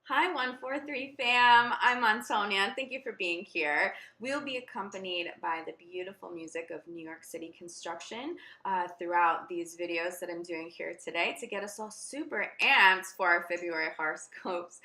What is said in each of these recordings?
Hi, 143 fam. I'm Antonia. Thank you for being here. We'll be accompanied by the beautiful music of New York City construction throughout these videos that I'm doing here today to get us all super amped for our February horoscopes.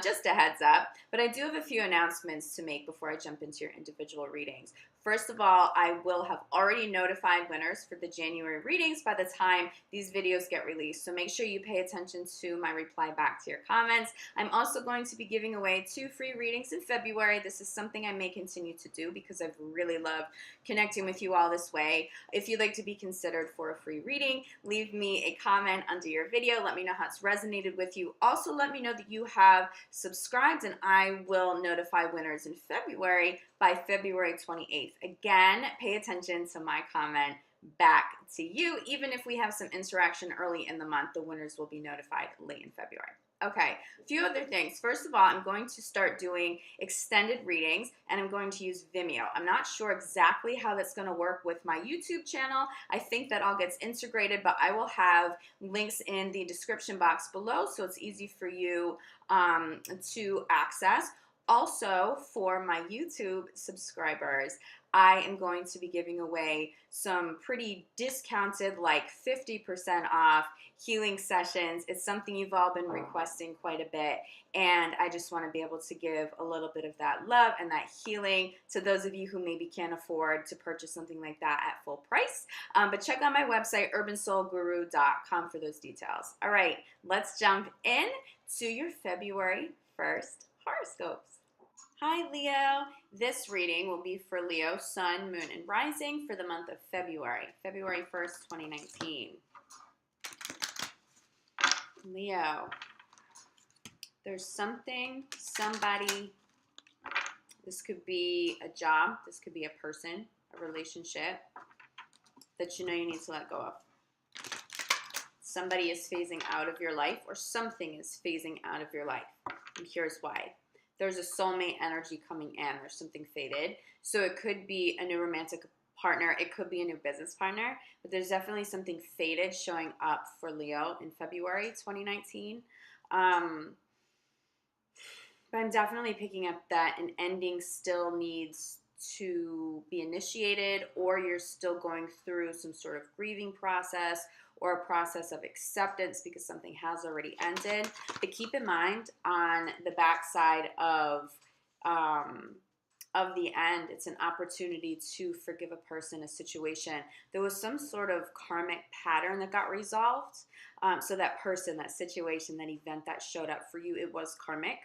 Just a heads up. But I do have a few announcements to make before I jump into your individual readings. First of all, I will have already notified winners for the January readings by the time these videos get released. So make sure you pay attention to my reply back to your comments. I'm also going to be giving away 2 free readings in February. This is something I may continue to do because I've really loved connecting with you all this way. If you'd like to be considered for a free reading, leave me a comment under your video. Let me know how it's resonated with you. Also, let me know that you have subscribed, and I will notify winners in February by February 28th. Again, pay attention to my comment back to you. Even if we have some interaction early in the month, the winners will be notified late in February. Okay, a few other things. First of all, I'm going to start doing extended readings, and I'm going to use Vimeo. I'm not sure exactly how that's going to work with my YouTube channel. I think that all gets integrated, but I will have links in the description box below, so it's easy for you to access. Also, for my YouTube subscribers, I am going to be giving away some pretty discounted, like 50% off healing sessions. It's something you've all been requesting quite a bit, and I just want to be able to give a little bit of that love and that healing to those of you who maybe can't afford to purchase something like that at full price. But check out my website, urbansoulguru.com, for those details. All right, let's jump in to your February 1st horoscopes. Hi, Leo. This reading will be for Leo, Sun, Moon, and Rising for the month of February, February 1st, 2019. Leo, there's something, somebody, this could be a job, this could be a person, a relationship that you know you need to let go of. Somebody is phasing out of your life, or something is phasing out of your life. And here's why. There's a soulmate energy coming in. There's something faded. So it could be a new romantic partner. It could be a new business partner. But there's definitely something faded showing up for Leo in February 2019. But I'm definitely picking up that an ending still needs to be initiated, or you're still going through some sort of grieving process or a process of acceptance because something has already ended. But keep in mind, on the backside of the end, it's an opportunity to forgive a person, a situation. There was some sort of karmic pattern that got resolved. So that person, that situation, that event that showed up for you, it was karmic.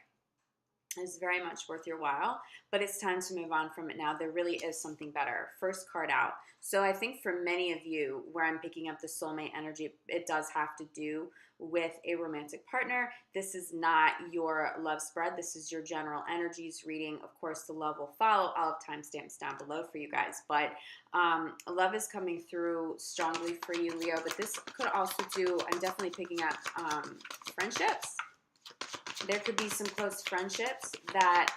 Is very much worth your while, but it's time to move on from it now. There really is something better. First card out. So I think for many of you, where I'm picking up the soulmate energy, it does have to do with a romantic partner. This is not your love spread. This is your general energies reading. Of course, the love will follow. I'll have timestamps down below for you guys, but love is coming through strongly for you, Leo, but this could also do, I'm definitely picking up friendships. There could be some close friendships that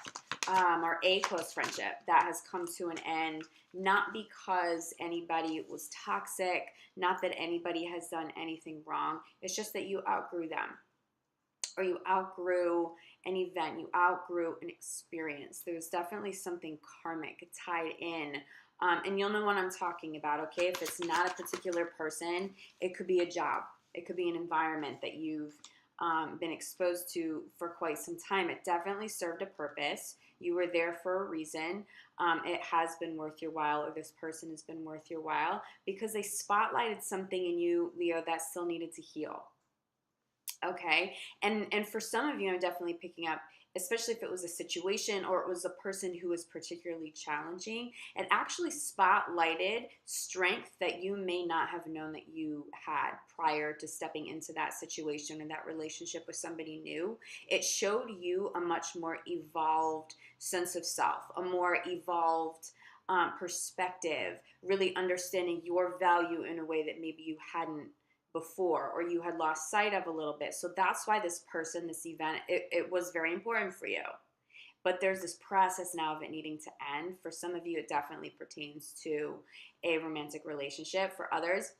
are a close friendship that has come to an end, not because anybody was toxic, not that anybody has done anything wrong. It's just that you outgrew them, or you outgrew an event, you outgrew an experience. There's definitely something karmic tied in. And you'll know what I'm talking about, okay? If it's not a particular person, it could be a job. It could be an environment that you've been exposed to for quite some time. It definitely served a purpose. You were there for a reason. It has been worth your while, or this person has been worth your while, because they spotlighted something in you, Leo, that still needed to heal. Okay, and for some of you, I'm definitely picking up, especially if it was a situation or it was a person who was particularly challenging, it actually spotlighted strength that you may not have known that you had prior to stepping into that situation or that relationship with somebody new. It showed you a much more evolved sense of self, a more evolved perspective, really understanding your value in a way that maybe you hadn't before, or you had lost sight of a little bit. So that's why this person, this event, it was very important for you. But there's this process now of it needing to end. For some of you, it definitely pertains to a romantic relationship. For others,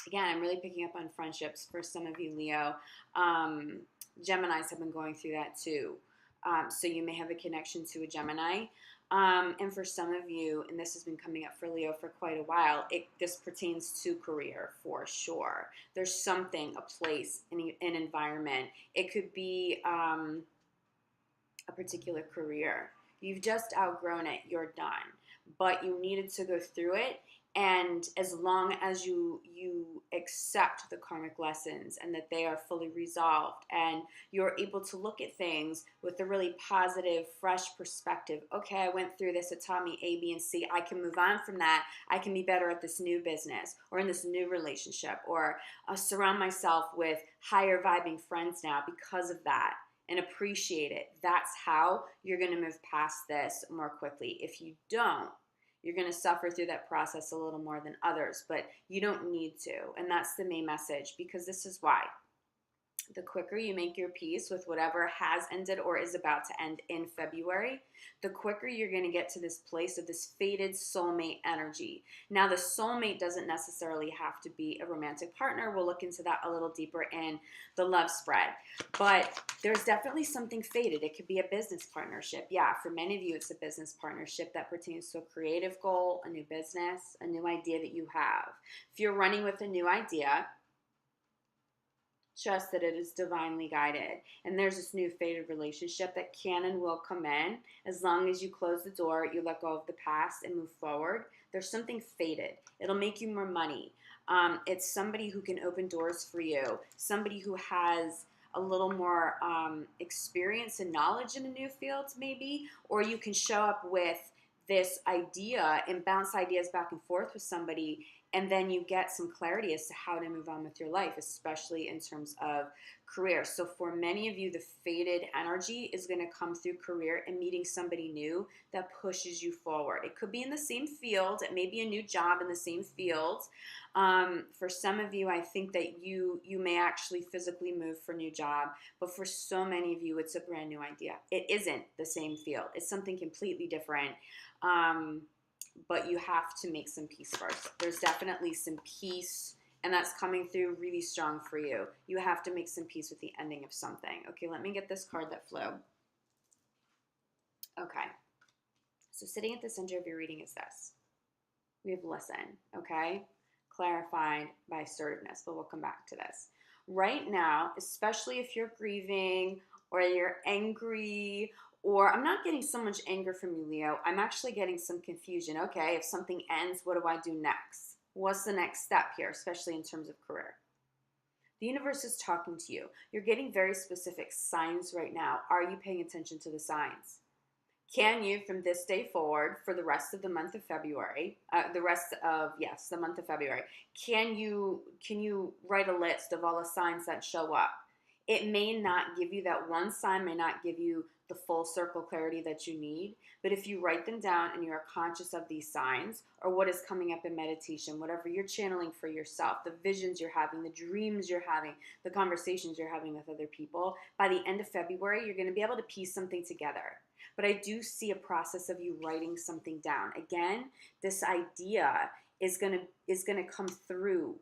Again, I'm really picking up on friendships for some of you, Leo. Geminis have been going through that too. So you may have a connection to a Gemini. And for some of you, and this has been coming up for Leo for quite a while, this pertains to career for sure. There's something, a place, an environment. It could be a particular career. You've just outgrown it. You're done. But you needed to go through it. And as long as you accept the karmic lessons and that they are fully resolved and you're able to look at things with a really positive, fresh perspective. Okay, I went through this. It taught me A, B, and C. I can move on from that. I can be better at this new business or in this new relationship, or surround myself with higher vibing friends now because of that, and appreciate it. That's how you're going to move past this more quickly. If you don't, you're going to suffer through that process a little more than others, but you don't need to. And that's the main message, because this is why. The quicker you make your peace with whatever has ended or is about to end in February, the quicker you're going to get to this place of this fated soulmate energy. Now, the soulmate doesn't necessarily have to be a romantic partner. We'll look into that a little deeper in the love spread. But there's definitely something fated. It could be a business partnership. Yeah, for many of you, it's a business partnership that pertains to a creative goal, a new business, a new idea that you have. If you're running with a new idea, trust that it is divinely guided. And there's this new fated relationship that can and will come in as long as you close the door, you let go of the past and move forward. There's something fated. It'll make you more money. It's somebody who can open doors for you, somebody who has a little more experience and knowledge in a new field, maybe, or you can show up with this idea and bounce ideas back and forth with somebody, and then you get some clarity as to how to move on with your life, especially in terms of career. So for many of you, the fated energy is going to come through career and meeting somebody new that pushes you forward. It could be in the same field. It may be a new job in the same field. For some of you, I think that you may actually physically move for a new job, but for so many of you, it's a brand new idea. It isn't the same field. It's something completely different. But you have to make some peace first. There's definitely some peace, and that's coming through really strong for you. You have to make some peace with the ending of something. Okay, let me get this card that flew. Okay, so sitting at the center of your reading is this. We have listen, okay? Clarified by assertiveness, but we'll come back to this. Right now, especially if you're grieving or you're angry, or I'm not getting so much anger from you, Leo. I'm actually getting some confusion. Okay, if something ends, what do I do next? What's the next step here, especially in terms of career? The universe is talking to you. You're getting very specific signs right now. Are you paying attention to the signs? Can you, from this day forward, for the rest of the month of February, the month of February, can you write a list of all the signs that show up? It may not give you that one sign, may not give you the full circle clarity that you need, but if you write them down and you are conscious of these signs, or what is coming up in meditation, whatever you're channeling for yourself, the visions you're having, the dreams you're having, the conversations you're having with other people, by the end of February, you're going to be able to piece something together. But I do see a process of you writing something down. Again, this idea is going to come through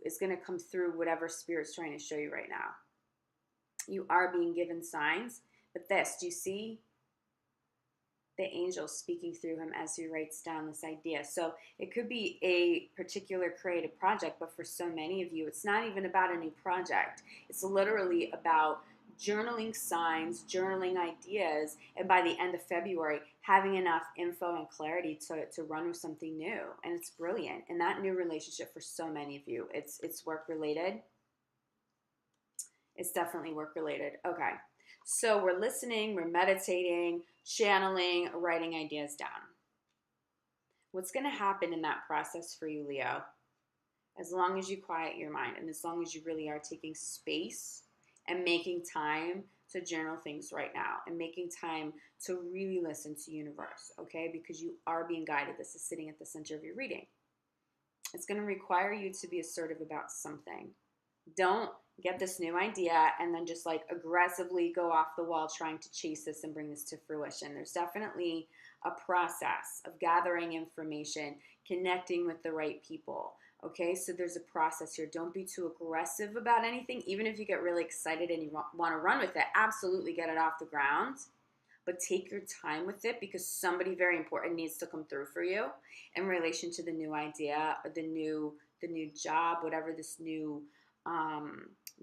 whatever Spirit's trying to show you right now. You are being given signs, but this, do you see the angel speaking through him as he writes down this idea? So it could be a particular creative project, but for so many of you, it's not even about a new project. It's literally about journaling signs, journaling ideas, and by the end of February, having enough info and clarity to run with something new. And it's brilliant. And that new relationship for so many of you, it's work-related. It's definitely work-related. Okay. So we're listening, we're meditating, channeling, writing ideas down. What's going to happen in that process for you, Leo, as long as you quiet your mind and as long as you really are taking space and making time to journal things right now and making time to really listen to universe, okay? Because you are being guided. This is sitting at the center of your reading. It's going to require you to be assertive about something. Don't get this new idea and then just like aggressively go off the wall trying to chase this and bring this to fruition. There's definitely a process of gathering information, connecting with the right people, Okay, so there's a process here. Don't be too aggressive about anything. Even if you get really excited and you want to run with it, absolutely get it off the ground. But take your time with it, because somebody very important needs to come through for you in relation to the new idea, or the new job, whatever this new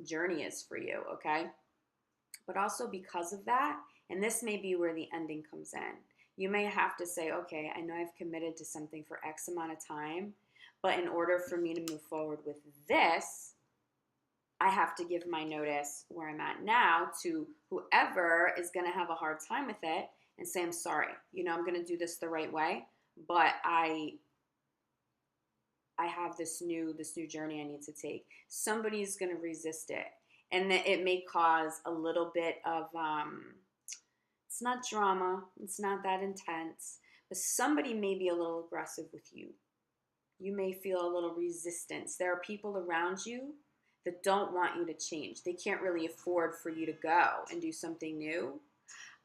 journey is for you. Okay, but also because of that, and this may be where the ending comes in. You may have to say, okay, I know I've committed to something for X amount of time, but in order for me to move forward with this, I have to give my notice where I'm at now to whoever is going to have a hard time with it, and say, I'm sorry. I'm going to do this the right way, but I have this new journey I need to take. Somebody's going to resist it, and it may cause a little bit of it's not drama, it's not that intense, but somebody may be a little aggressive with you. You may feel a little resistance. There are people around you that don't want you to change. They can't really afford for you to go and do something new.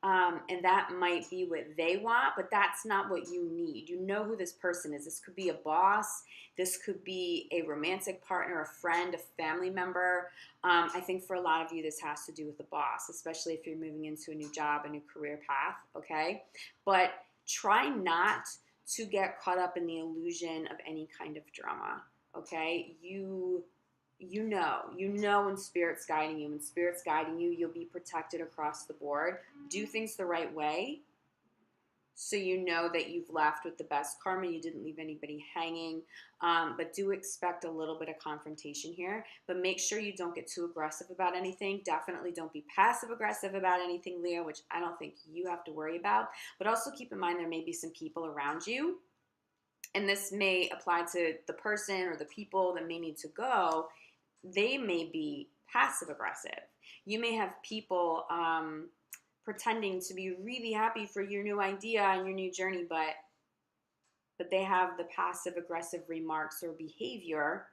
And that might be what they want, but that's not what you need. You know who this person is. This could be a boss. This could be a romantic partner, a friend, a family member. I think for a lot of you, this has to do with the boss, especially if you're moving into a new job, a new career path, okay? But try not to get caught up in the illusion of any kind of drama, okay? You know when Spirit's guiding you. When Spirit's guiding you, you'll be protected across the board. Do things the right way, so you know that you've left with the best karma. You didn't leave anybody hanging, but do expect a little bit of confrontation here. But make sure you don't get too aggressive about anything. Definitely don't be passive aggressive about anything, Leo, which I don't think you have to worry about. But also keep in mind there may be some people around you, and this may apply to the person or the people that may need to go. They may be passive aggressive. You may have people pretending to be really happy for your new idea and your new journey, but they have the passive aggressive remarks or behavior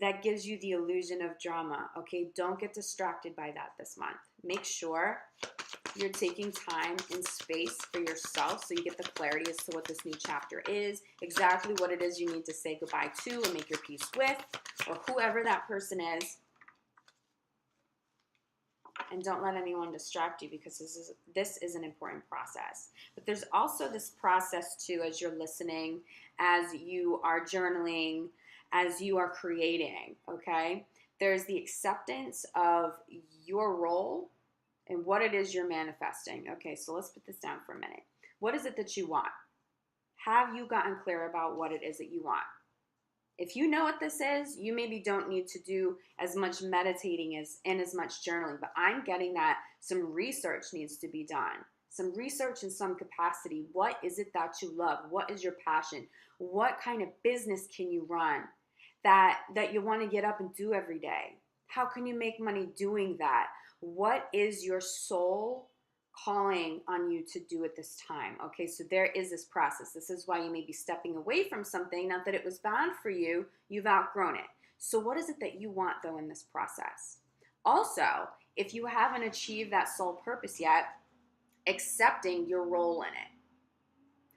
that gives you the illusion of drama. Okay, don't get distracted by that this month. Make sure you're taking time and space for yourself so you get the clarity as to what this new chapter is, exactly what it is you need to say goodbye to and make your peace with, or whoever that person is. And don't let anyone distract you, because this is an important process. But there's also this process too, as you're listening, as you are journaling, as you are creating, okay? There's the acceptance of your role and what it is you're manifesting. Okay, so let's put this down for a minute. What is it that you want? Have you gotten clear about what it is that you want? If you know what this is, you maybe don't need to do as much meditating and as much journaling, but I'm getting that some research needs to be done. Some research in some capacity. What is it that you love? What is your passion? What kind of business can you run that you want to get up and do every day? How can you make money doing that? What is your soul calling on you to do at this time? Okay, so there is this process. This is why you may be stepping away from something, not that it was bad for you, you've outgrown it. So what is it that you want though in this process? Also, if you haven't achieved that soul purpose yet, accepting your role in it.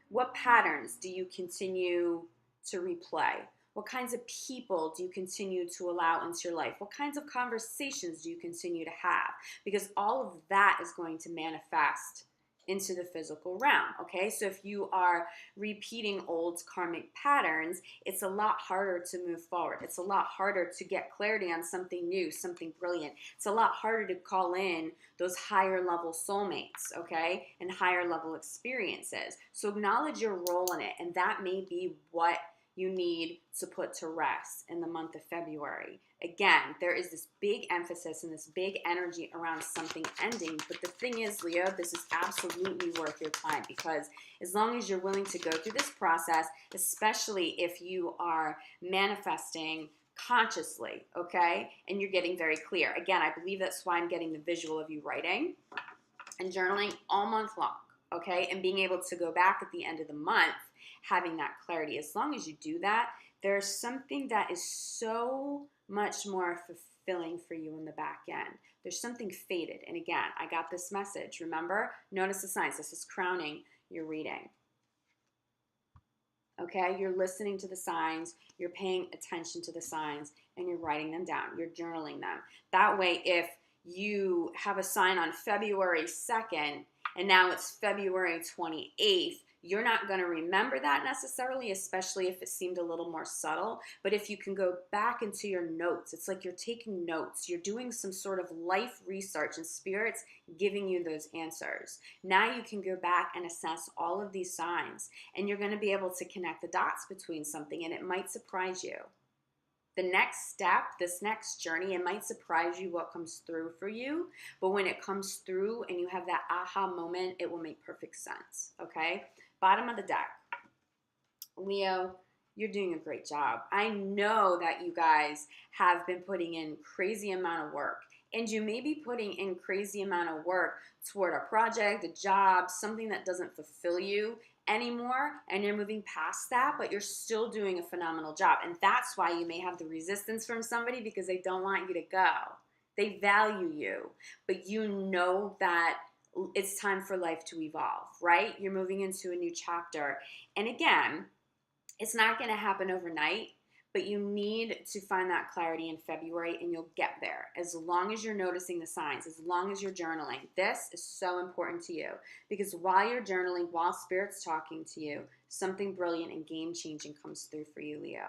What patterns do you continue to replay? What kinds of people do you continue to allow into your life? What kinds of conversations do you continue to have? Because all of that is going to manifest into the physical realm, okay? So if you are repeating old karmic patterns, it's a lot harder to move forward. It's a lot harder to get clarity on something new, something brilliant. It's a lot harder to call in those higher level soulmates, okay? And higher level experiences. So acknowledge your role in it, and that may be what you need to put to rest in the month of February. Again, there is this big emphasis and this big energy around something ending. But the thing is, Leo, this is absolutely worth your time, because as long as you're willing to go through this process, especially if you are manifesting consciously, okay, and you're getting very clear. Again, I believe that's why I'm getting the visual of you writing and journaling all month long, okay, and being able to go back at the end of the month having that clarity. As long as you do that, there's something that is so much more fulfilling for you in the back end. There's something fated. And again, I got this message. Remember, notice the signs. This is crowning your reading. Okay, you're listening to the signs, you're paying attention to the signs, and you're writing them down. You're journaling them. That way, if you have a sign on February 2nd and now it's February 28th, you're not going to remember that necessarily, especially if it seemed a little more subtle. But if you can go back into your notes, it's like you're taking notes. You're doing some sort of life research, and Spirit's giving you those answers. Now you can go back and assess all of these signs, and you're going to be able to connect the dots between something, and it might surprise you. The next step, this next journey, it might surprise you what comes through for you, but when it comes through and you have that aha moment, it will make perfect sense, okay? Bottom of the deck. Leo, you're doing a great job. I know that you guys have been putting in crazy amount of work, and you may be putting in crazy amount of work toward a project, a job, something that doesn't fulfill you anymore, and you're moving past that, but you're still doing a phenomenal job. And that's why you may have the resistance from somebody, because they don't want you to go. They value you, but you know that it's time for life to evolve, right? You're moving into a new chapter. And again, it's not going to happen overnight, but you need to find that clarity in February, and you'll get there as long as you're noticing the signs, as long as you're journaling. This is so important to you, because while you're journaling, while Spirit's talking to you, something brilliant and game-changing comes through for you, Leo,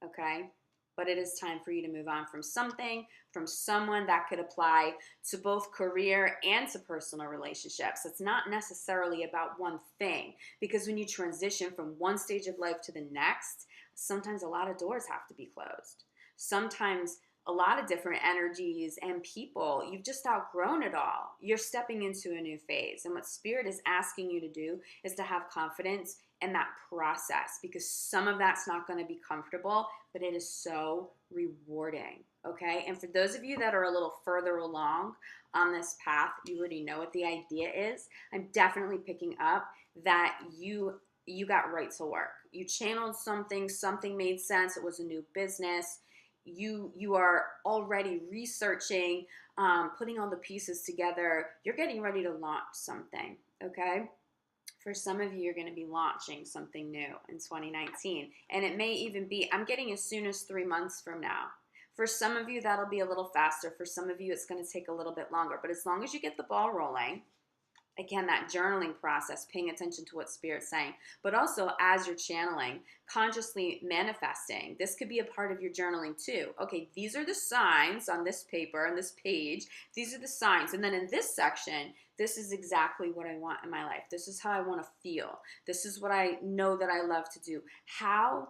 okay? But it is time for you to move on from something, from someone that could apply to both career and to personal relationships. It's not necessarily about one thing, because when you transition from one stage of life to the next, sometimes a lot of doors have to be closed. Sometimes a lot of different energies and people, you've just outgrown it all. You're stepping into a new phase. And what Spirit is asking you to do is to have confidence in that process, because some of that's not going to be comfortable, but it is so rewarding, okay? And for those of you that are a little further along on this path, you already know what the idea is. I'm definitely picking up that you got right to work. You channeled something made sense, it was a new business. You are already researching, putting all the pieces together. You're getting ready to launch something, okay? For some of you, you're going to be launching something new in 2019. And it may even be, I'm getting as soon as 3 months from now. For some of you, that'll be a little faster. For some of you, it's going to take a little bit longer. But as long as you get the ball rolling, again, that journaling process, paying attention to what Spirit's saying, but also as you're channeling, consciously manifesting. This could be a part of your journaling too. Okay, these are the signs on this paper, on this page. These are the signs. And then in this section, this is exactly what I want in my life. This is how I want to feel. This is what I know that I love to do. How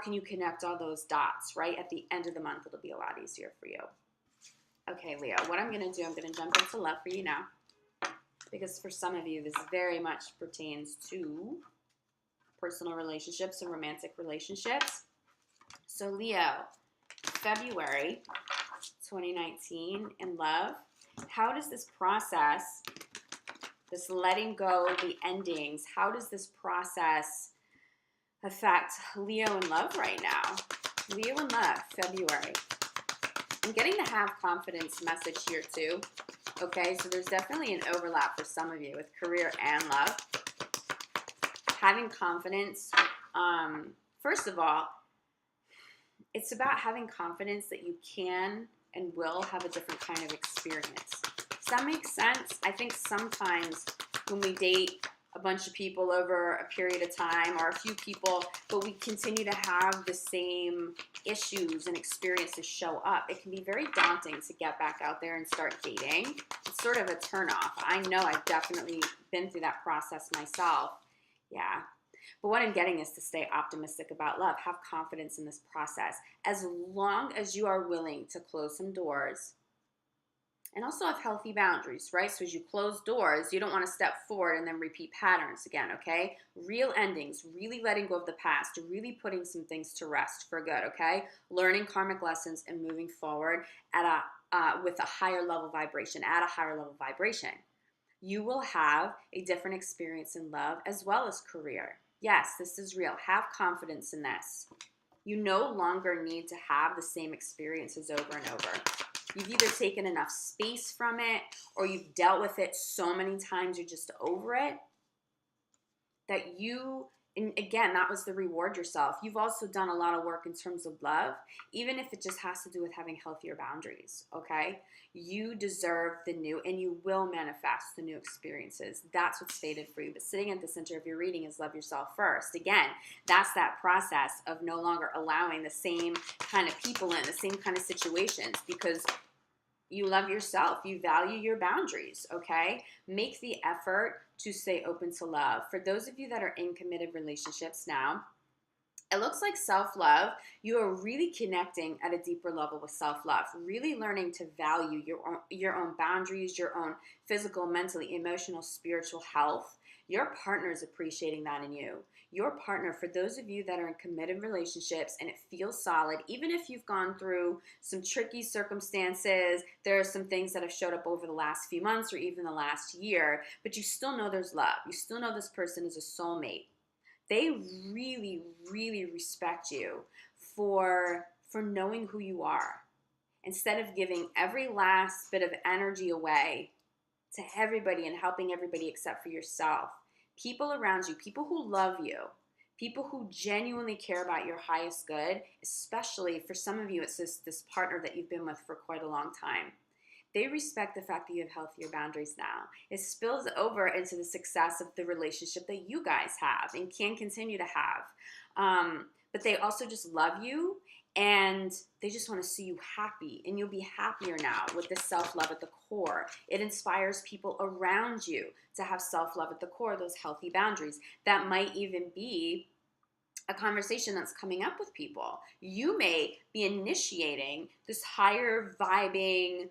can you connect all those dots, right? At the end of the month, it'll be a lot easier for you. Okay, Leo, what I'm going to do, I'm going to jump into love for you now, because for some of you, this very much pertains to personal relationships and romantic relationships. So Leo, February 2019 in love, how does this process, this letting go, the endings, how does this process affect Leo in love right now? Leo in love, February. I'm getting the have confidence message here too. Okay, so there's definitely an overlap for some of you with career and love. Having confidence, first of all, it's about having confidence that you can and will have a different kind of experience. Does that make sense? I think sometimes when we date a bunch of people over a period of time, or a few people, but we continue to have the same issues and experiences show up, it can be very daunting to get back out there and start dating. It's sort of a turnoff. I know I've definitely been through that process myself. Yeah. But what I'm getting is to stay optimistic about love. Have confidence in this process. As long as you are willing to close some doors, and also have healthy boundaries, right? So as you close doors, you don't want to step forward and then repeat patterns again, okay? Real endings, really letting go of the past, really putting some things to rest for good, okay? Learning karmic lessons and moving forward at with a higher level vibration, at a higher level vibration. You will have a different experience in love as well as career. Yes, this is real. Have confidence in this. You no longer need to have the same experiences over and over. You've either taken enough space from it, or you've dealt with it so many times you're just over it, that you And again, that was the reward yourself. You've also done a lot of work in terms of love, even if it just has to do with having healthier boundaries, okay? You deserve the new, and you will manifest the new experiences. That's what's fated for you. But sitting at the center of your reading is love yourself first. Again, that's that process of no longer allowing the same kind of people in, the same kind of situations, because you love yourself. You value your boundaries, okay? Make the effort to stay open to love. For those of you that are in committed relationships now, it looks like self-love. You are really connecting at a deeper level with self-love, really learning to value your own boundaries, your own physical, mentally, emotional, spiritual health. Your partner is appreciating that in you. Your partner, for those of you that are in committed relationships and it feels solid, even if you've gone through some tricky circumstances, there are some things that have showed up over the last few months or even the last year, but you still know there's love. You still know this person is a soulmate. They really, really respect you for knowing who you are. Instead of giving every last bit of energy away to everybody and helping everybody except for yourself, people around you, people who love you, people who genuinely care about your highest good, especially for some of you, it's this partner that you've been with for quite a long time. They respect the fact that you have healthier boundaries now. It spills over into the success of the relationship that you guys have and can continue to have. But they also just love you, and they just want to see you happy, and you'll be happier now with this self-love at the core. It inspires people around you to have self-love at the core, those healthy boundaries. That might even be a conversation that's coming up with people. You may be initiating this higher vibing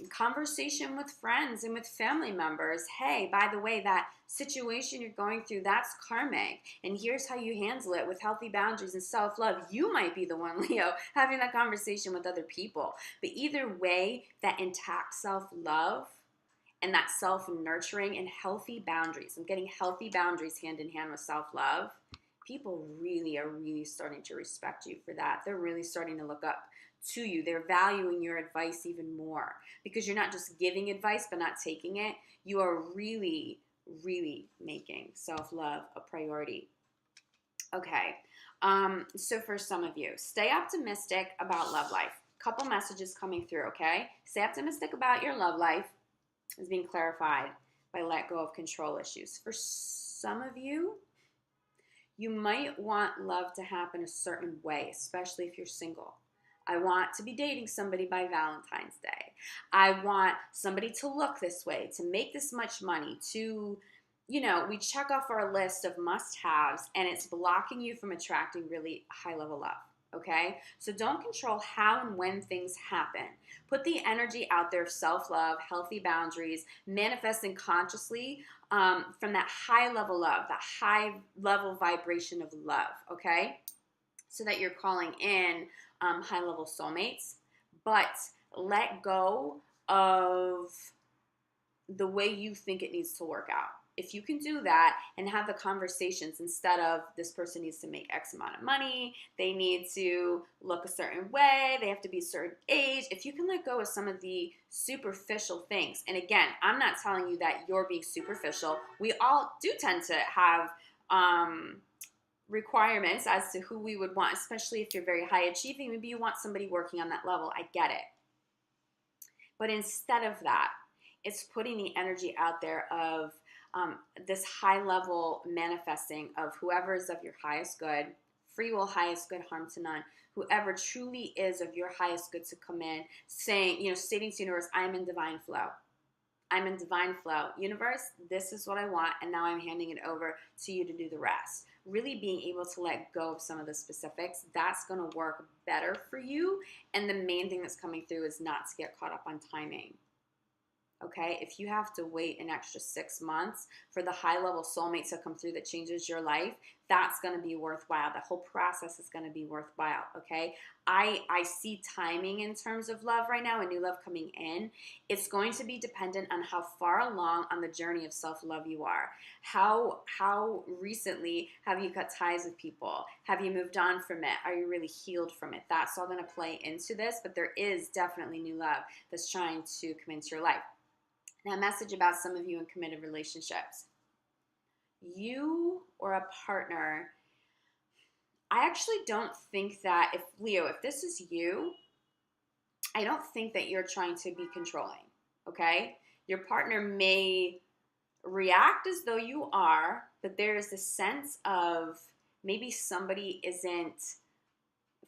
conversation with friends and with family members. Hey, by the way, that situation you're going through, that's karmic, and here's how you handle it with healthy boundaries and self-love. You might be the one, Leo, having that conversation with other people. But either way, that intact self-love and that self-nurturing and healthy boundaries, I'm getting healthy boundaries hand in hand with self-love, people really are really starting to respect you for that. They're really starting to look up to you. They're valuing your advice even more, because you're not just giving advice but not taking it. You are really, really making self-love a priority. Okay, so for some of you, stay optimistic about love life. Couple messages coming through, okay? Stay optimistic about your love life is being clarified by let go of control issues. For some of you, you might want love to happen a certain way, especially if you're single. I want to be dating somebody by Valentine's Day. I want somebody to look this way, to make this much money, to, we check off our list of must-haves, and it's blocking you from attracting really high-level love, okay? So don't control how and when things happen. Put the energy out there of self-love, healthy boundaries, manifesting consciously from that high-level love, that high-level vibration of love, okay? So that you're calling in high-level soulmates, but let go of the way you think it needs to work out. If you can do that and have the conversations instead of this person needs to make X amount of money, they need to look a certain way, they have to be a certain age. If you can let go of some of the superficial things, and again, I'm not telling you that you're being superficial. We all do tend to have requirements as to who we would want, especially if you're very high achieving. Maybe you want somebody working on that level. I get it. But instead of that, it's putting the energy out there of this high level manifesting of whoever is of your highest good, free will, highest good, harm to none, whoever truly is of your highest good to come in, saying, stating to the universe, I'm in divine flow. I'm in divine flow. Universe, this is what I want, and now I'm handing it over to you to do the rest. Really being able to let go of some of the specifics, that's going to work better for you. And the main thing that's coming through is not to get caught up on timing. Okay, if you have to wait an extra 6 months for the high-level soulmate to come through that changes your life, that's going to be worthwhile. The whole process is going to be worthwhile, okay? I see timing in terms of love right now, and new love coming in. It's going to be dependent on how far along on the journey of self-love you are. How recently have you cut ties with people? Have you moved on from it? Are you really healed from it? That's all going to play into this, but there is definitely new love that's trying to come into your life. Now, a message about some of you in committed relationships. you or a partner, I actually don't think that if Leo, if this is you, I don't think that you're trying to be controlling, okay? Your partner may react as though you are, but there is a sense of maybe somebody isn't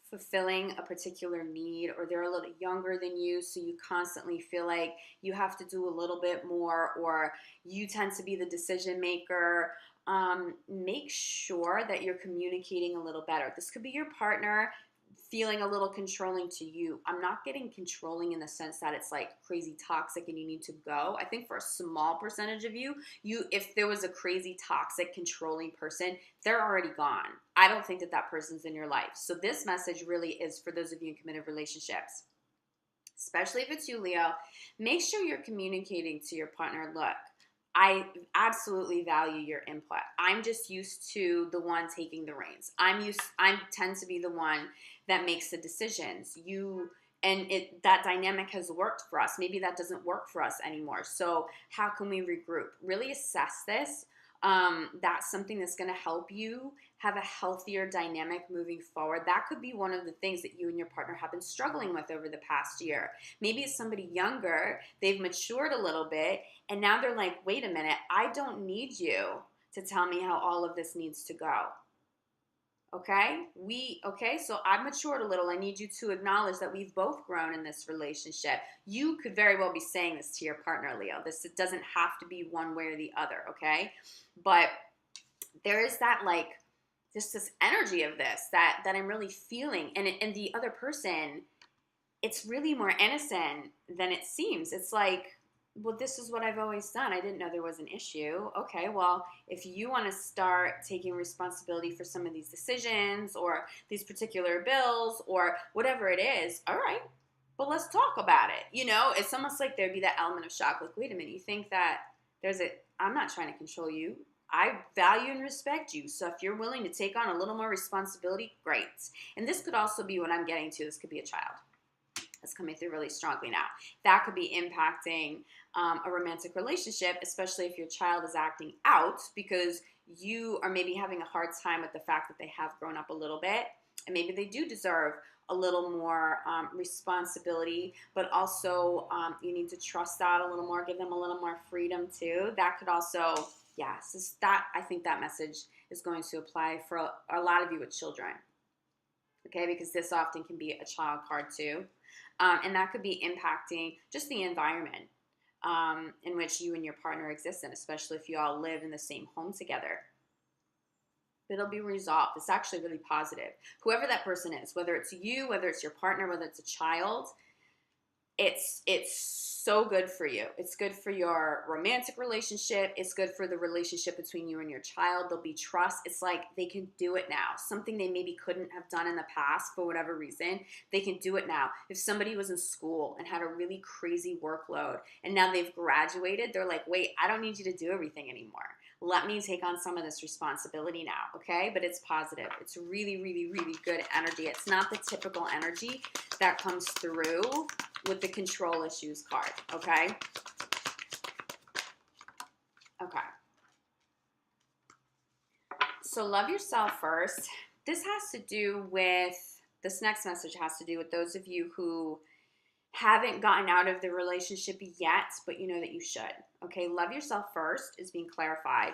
fulfilling a particular need, or they're a little younger than you, so you constantly feel like you have to do a little bit more, or you tend to be the decision maker. Make sure that you're communicating a little better. This could be your partner feeling a little controlling to you. I'm not getting controlling in the sense that it's like crazy toxic and you need to go. I think for a small percentage of you, if there was a crazy toxic controlling person, they're already gone. I don't think that that person's in your life. So this message really is for those of you in committed relationships, especially if it's you, Leo. Make sure you're communicating to your partner, look, I absolutely value your input. I'm just used to the one taking the reins. I tend to be the one that makes the decisions. That dynamic has worked for us. Maybe that doesn't work for us anymore. So how can we regroup? Really assess this. That's something that's going to help you have a healthier dynamic moving forward. That could be one of the things that you and your partner have been struggling with over the past year. Maybe it's somebody younger, they've matured a little bit, and now they're like, wait a minute, I don't need you to tell me how all of this needs to go. Okay? So I've matured a little. I need you to acknowledge that we've both grown in this relationship. You could very well be saying this to your partner, Leo. It doesn't have to be one way or the other, okay? But there is that like just this energy of this that I'm really feeling. And the other person, it's really more innocent than it seems. It's like, well, this is what I've always done. I didn't know there was an issue. Okay, well, if you want to start taking responsibility for some of these decisions or these particular bills or whatever it is, all right, but let's talk about it. It's almost like there'd be that element of shock. Like, wait a minute, you think that I'm not trying to control you. I value and respect you. So if you're willing to take on a little more responsibility, great. And this could also be what I'm getting to. This could be a child. That's coming through really strongly now. That could be impacting a romantic relationship, especially if your child is acting out because you are maybe having a hard time with the fact that they have grown up a little bit, and maybe they do deserve a little more responsibility, but also you need to trust that a little more, give them a little more freedom too. That could also, I think that message is going to apply for a lot of you with children, okay, because this often can be a child card too. And that could be impacting just the environment in which you and your partner exist in, especially if you all live in the same home together. It'll be resolved. It's actually really positive. Whoever that person is, whether it's you, whether it's your partner, whether it's a child, it's so good for you. It's good for your romantic relationship. It's good for the relationship between you and your child. There'll be trust. It's like they can do it now. Something they maybe couldn't have done in the past for whatever reason, they can do it now. If somebody was in school and had a really crazy workload and now they've graduated, they're like, wait, I don't need you to do everything anymore. Let me take on some of this responsibility now, okay? But it's positive. It's really, really, really good energy. It's not the typical energy that comes through with the control issues card, okay? Okay. So love yourself first. This next message has to do with those of you who haven't gotten out of the relationship yet, but you know that you should. Okay, love yourself first is being clarified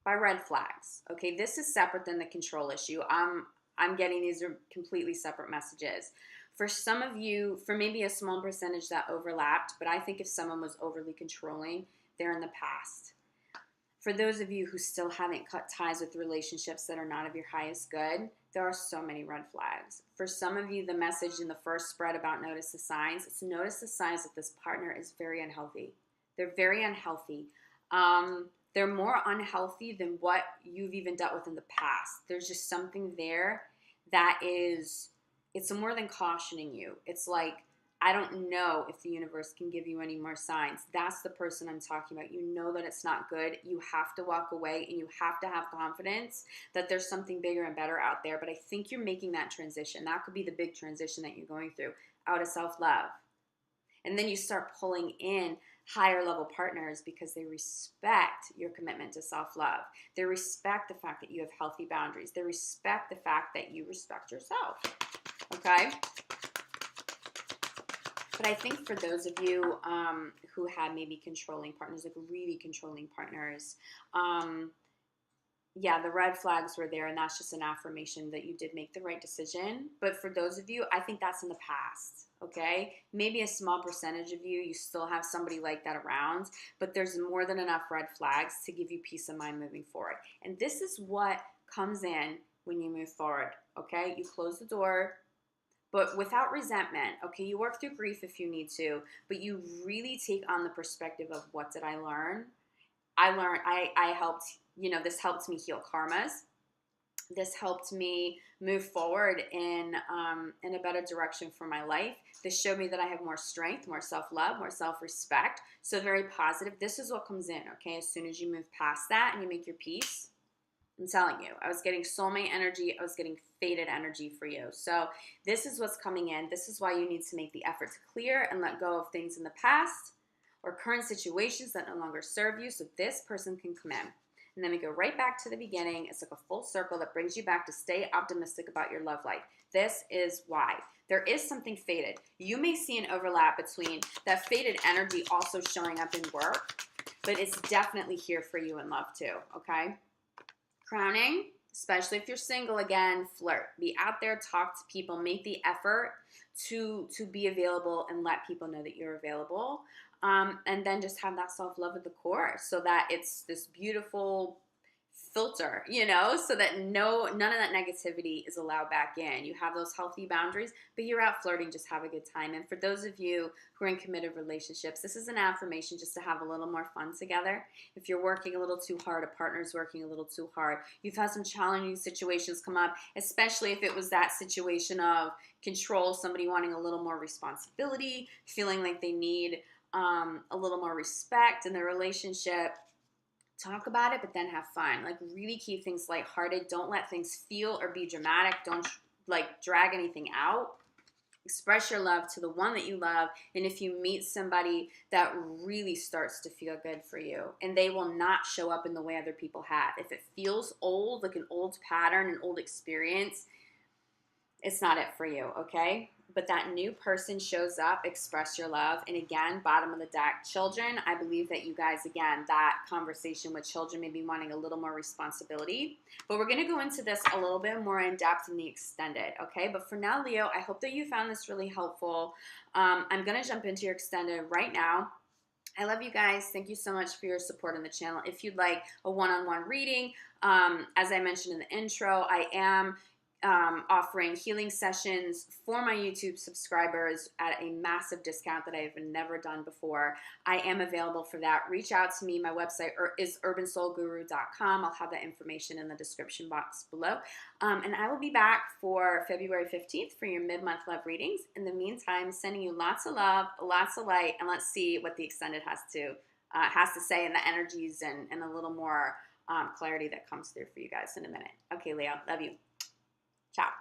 by red flags. Okay, this is separate than the control issue. I'm getting these are completely separate messages. For some of you, for maybe a small percentage that overlapped, but I think if someone was overly controlling, they're in the past. For those of you who still haven't cut ties with relationships that are not of your highest good, there are so many red flags. For some of you, the message in the first spread about notice the signs, it's notice the signs that this partner is very unhealthy. They're very unhealthy. They're more unhealthy than what you've even dealt with in the past. There's just something there that it's more than cautioning you. It's like, I don't know if the universe can give you any more signs. That's the person I'm talking about. You know that it's not good. You have to walk away and you have to have confidence that there's something bigger and better out there. But I think you're making that transition. That could be the big transition that you're going through, out of self-love. And then you start pulling in higher level partners because they respect your commitment to self-love. They respect the fact that you have healthy boundaries. They respect the fact that you respect yourself. Okay? But I think for those of you who had maybe controlling partners, like really controlling partners, yeah, the red flags were there, and that's just an affirmation that you did make the right decision. But for those of you, I think that's in the past, okay? Maybe a small percentage of you still have somebody like that around, but there's more than enough red flags to give you peace of mind moving forward. And this is what comes in when you move forward, okay? You close the door, but without resentment, okay? You work through grief if you need to, but you really take on the perspective of, what did I learn? I helped, this helped me heal karmas. This helped me move forward in a better direction for my life. This showed me that I have more strength, more self-love, more self-respect. So very positive. This is what comes in, okay? As soon as you move past that and you make your peace, I'm telling you, I was getting soulmate energy. I was getting fated energy for you. So this is what's coming in. This is why you need to make the effort to clear and let go of things in the past or current situations that no longer serve you, so this person can come in. And then we go right back to the beginning. It's like a full circle that brings you back to stay optimistic about your love life. This is why. There is something fated. You may see an overlap between that fated energy also showing up in work, but it's definitely here for you in love too, okay? Crowning, especially if you're single again, flirt. Be out there, talk to people, make the effort to be available and let people know that you're available. And then just have that self-love at the core so that it's this beautiful filter, so that none of that negativity is allowed back in. You have those healthy boundaries, but you're out flirting, just have a good time. And for those of you who are in committed relationships, this is an affirmation just to have a little more fun together. If you're working a little too hard, a partner's working a little too hard, you've had some challenging situations come up, especially if it was that situation of control, somebody wanting a little more responsibility, feeling like they need a little more respect in their relationship. Talk about it, but then have fun. Like, really keep things lighthearted. Don't let things feel or be dramatic. Don't drag anything out. Express your love to the one that you love. And if you meet somebody that really starts to feel good for you, and they will not show up in the way other people have. If it feels old, like an old pattern, an old experience, it's not it for you, okay? But that new person shows up, express your love. And again, bottom of the deck, children, I believe that you guys, again, that conversation with children may be wanting a little more responsibility. But we're going to go into this a little bit more in depth in the extended, okay? But for now, Leo, I hope that you found this really helpful. I'm going to jump into your extended right now. I love you guys. Thank you so much for your support on the channel. If you'd like a one-on-one reading, as I mentioned in the intro, I am offering healing sessions for my YouTube subscribers at a massive discount that I've never done before. I am available for that. Reach out to me. My website is urbansoulguru.com. I'll have that information in the description box below. And I will be back for February 15th for your mid-month love readings. In the meantime, sending you lots of love, lots of light, and let's see what the extended has to say, and the energies and a little more clarity that comes through for you guys in a minute. Okay, Leo, love you. Ciao.